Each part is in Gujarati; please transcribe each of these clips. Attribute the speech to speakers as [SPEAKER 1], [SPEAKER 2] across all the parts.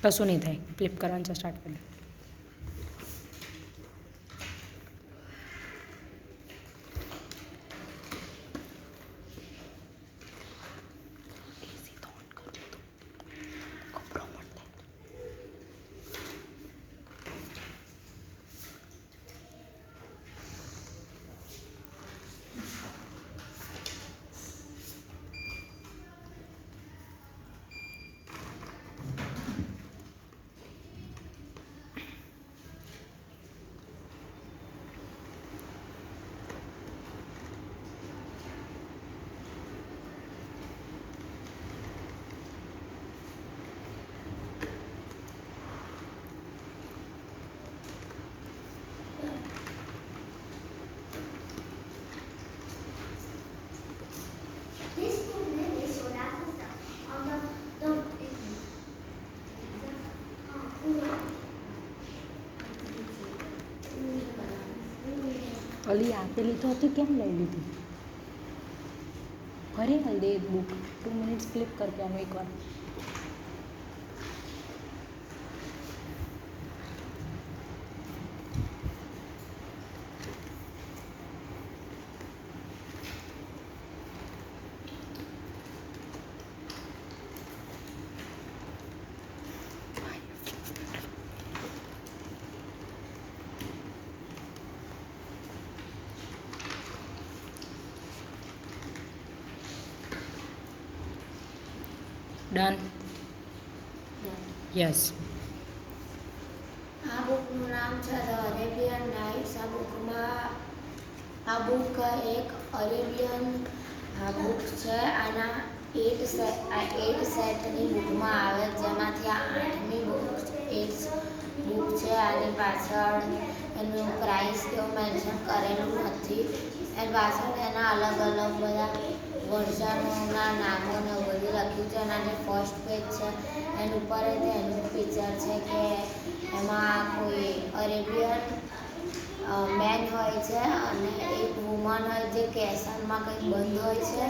[SPEAKER 1] કશું નહીં થાય. ફ્લિપ કરવાનું છે, સ્ટાર્ટ કરી દે. ઓલી આપેલી તો હતી, કેમ લઈ લીધી? ફરી હાલ દે બુક. 2 મિનિટ્સ ફ્લિપ કરકે આનું એકવાર. ડન. યસ.
[SPEAKER 2] આ બુકનું નામ છે ધ અરેબિયન નાઇટ્સ. આ બુક એક અરેબિયન બુક છે. આના 8 સેટની બુકમાં આવે, જેમાંથી આ 8મી બુક છે. આની પાછળ એનું પ્રાઇસ કેવું મેન્શન કરેલું નથી. એની પાછળ એના અલગ અલગ બધા વર્ઝનોના નામોને બધું લખ્યું છે. એના જે ફર્સ્ટ પેજ છે એની ઉપર એનું પિક્ચર છે કે એમાં કોઈ અરેબિયન મેન હોય છે અને એક વુમન હોય જે કેસરમાં કંઈક બંધ હોય છે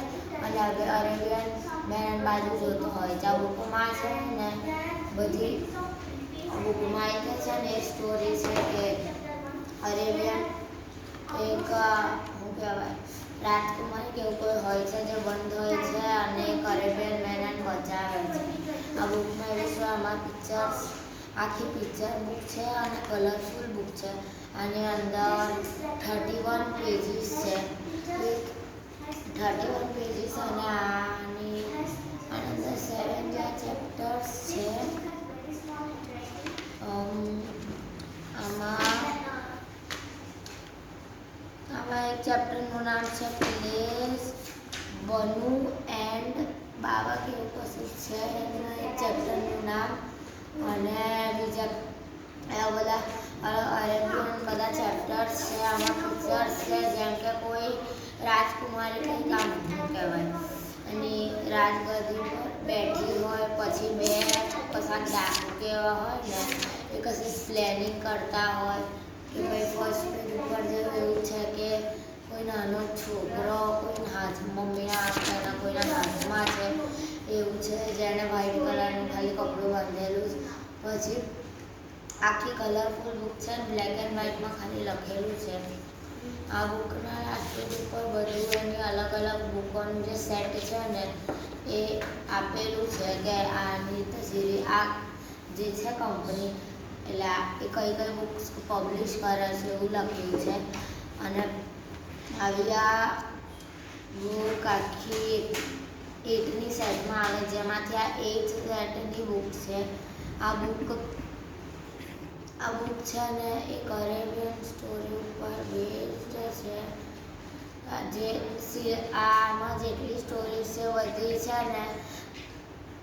[SPEAKER 2] અને અરેબિયન મેન બાજુ જોતો હોય છે. આ બુકમાં છે ને બધી બુકમાં એ છે ને એ સ્ટોરી છે કે અરેબિયન એક શું કહેવાય રાજકુમારી કે એવું કોઈ હોય છે જે બંધ હોય છે અને એક અરેબિયન મેન એને બચાવે છે. આ બુકમાં એવું છે, આમાં પિક્ચર્સ આખી પિક્ચર બુક છે અને કલરફુલ બુક છે. આની અંદર 31 પેજીસ છે. 31 પેજીસ અને આની અંદર 7 ચેપ્ટર્સ છે. આમાં એક ચેપ્ટરનું નામ છે પ્લેસ બનુ એન્ડ બાવા કે એવું કશું છે એનું એક ચેપ્ટરનું નામ. અને બીજા એવા બધા અરેબિયન બધા ચેપ્ટર્સ છે. આમાં પિક્ચર્સ છે, જેમ કે કોઈ રાજકુમારી કંઈક આમ કહેવાય એની રાજગદ્દી પર બેઠી હોય, પછી બે કશાક ડાકુ કે એવા હોય ને એ કશી પ્લેનિંગ કરતા હોય કે ભાઈ ફર્સ્ટ પેજ ઉપર જેવું એવું છે કે કોઈ નાનો છોકરો મમ્મીના હાથમાં કોઈના હાથમાં છે એવું છે, જેણે વ્હાઈટ કલરનું ખાલી કપડું બાંધેલું. પછી આખી કલરફુલ બુક છે, બ્લેક એન્ડ વ્હાઈટમાં ખાલી લખેલું છે. આ બુકના લાસ્ટ પેજ ઉપર બધું એની અલગ અલગ બુકોનું જે સેટ છે ને એ આપેલું છે કે આની રીતે આ જે છે કંપની એટલે એ કઈ કઈ બુક્સ પબ્લિશ કરે છે એવું લખ્યું છે. અને આવી આ બુક આખી 8ની સેટમાં આવે, જેમાંથી આ 8 સેટની બુક છે. આ બુક છે ને એક અરેબિયન સ્ટોરી ઉપર બેઝડ છે. આમાં જેટલી સ્ટોરી છે બધી છે ને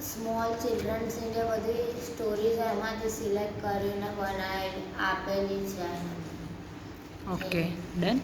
[SPEAKER 2] સ્મોલ ચિલ્ડ્રન્સની જે બધી સ્ટોરી છે એમાંથી સિલેક્ટ કરીને બનાવી આપેલી છે.
[SPEAKER 1] Okay, done.